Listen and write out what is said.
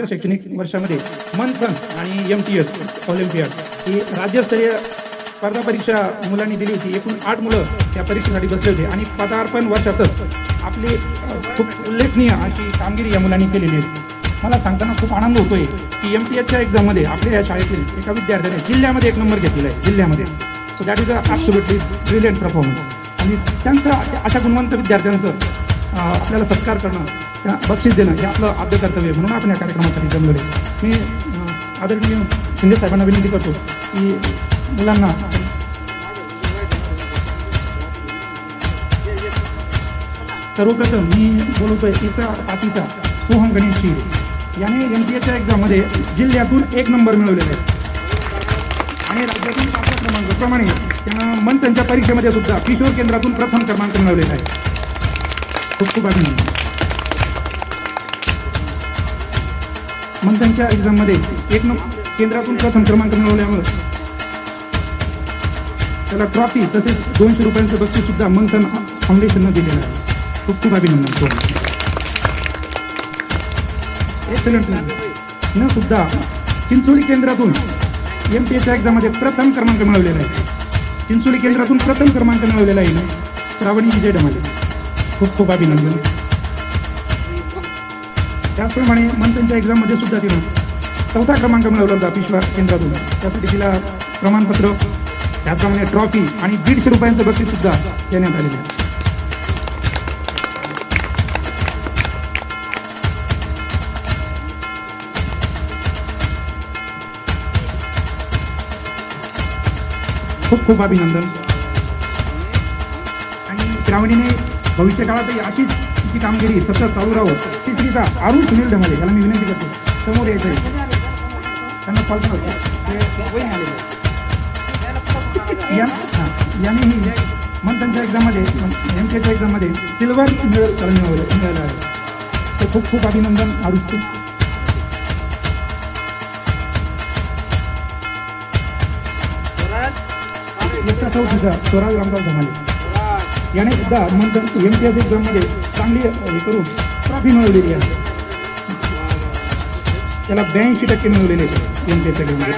मागच्या शैक्षणिक वर्षामध्ये मंथन आणि MTS ऑलिम्पियाड ही राज्यस्तरीय स्पर्धा परीक्षा मुलांनी दिली होती। एकूण 8 मुलं त्या परीक्षेसाठी बसले होते आणि पदार्पण वर्षातच आपली खूप उल्लेखनीय अशी कामगिरी या मुलांनी केलेली आहे। मला सांगताना खूप आनंद होतोय की MTSच्या एक्झाममध्ये आपल्या या शाळेतील एका विद्यार्थ्याने जिल्ह्यामध्ये 1 नंबर घेतलेला आहे जिल्ह्यामध्ये। So that is absolutely brilliant performance आणि त्यांचं अशा गुणवंत विद्यार्थ्यांचं आपल्याला सत्कार करणं, त्या बक्षीस देणं हे आपलं आद्य कर्तव्य म्हणून आपण या कार्यक्रमासाठी जमलेलो आहे। मी आदरणीय शिंदे साहेबांना विनंती करतो की मुलांना सर्वप्रथम मी बोलतोय एका पाचवीचा सोहम गणेश शिरे याने MTSच्या एक्झाममध्ये जिल्ह्यातून 1 नंबर मिळवलेला आहे आणि राज्यातून 5 क्रमांकाप्रमाणे त्यानं मंथनच्या परीक्षेमध्ये सुद्धा किशोर केंद्रातून प्रथम क्रमांक मिळवलेला आहे। खूप खूप अभिनंदन। मंथनच्या एक्झाममध्ये केंद्रातून प्रथम क्रमांक मिळवल्यामुळे त्याला ट्रॉफी तसेच 200 रुपयांचं बक्षीस सुद्धा मंथन फाउंडेशननं दिलेलं आहे। खूप खूप अभिनंदन। एक्सलंट न सुद्धा चिंचोली केंद्रातून MTSच्या एक्झाममध्ये प्रथम क्रमांक मिळवलेला आहे। चिंचोली केंद्रातून प्रथम क्रमांक मिळवलेला आहे श्रावणी विजय डमाले। खूप खूप अभिनंदन। त्याचप्रमाणे मंथनच्या एक्झाममध्ये सुद्धा तिनं 4था क्रमांक मिळवला होता पिशवा केंद्रातून। त्यासाठी तिला प्रमाणपत्र, त्याचप्रमाणे ट्रॉफी आणि 150 रुपयांचं बक्षीस सुद्धा देण्यात आलेलं आहे। खूप खूप अभिनंदन। आणि श्रावणीने भविष्य काळातही अशीच तिची कामगिरी सतत चालू राहो। तिसरीचा अरुण सुनील धमाले याला मी विनंती करतो समोर यायचं आहे, त्यांना कॉल यानेही मंथनच्या एक्झाममध्ये MTSच्या एक्झाममध्ये सिल्वर मेडल मिळालं आहे। तर खूप खूप अभिनंदन अरुणचे। चौथीचा स्वराज रामदास धमाले याने सुद्धा मंथन MTS एक्झाममध्ये चांगली हे करून ट्रॉफी मिळवलेली आहे। त्याला 82% मिळवलेले MTS एक्झाममध्ये।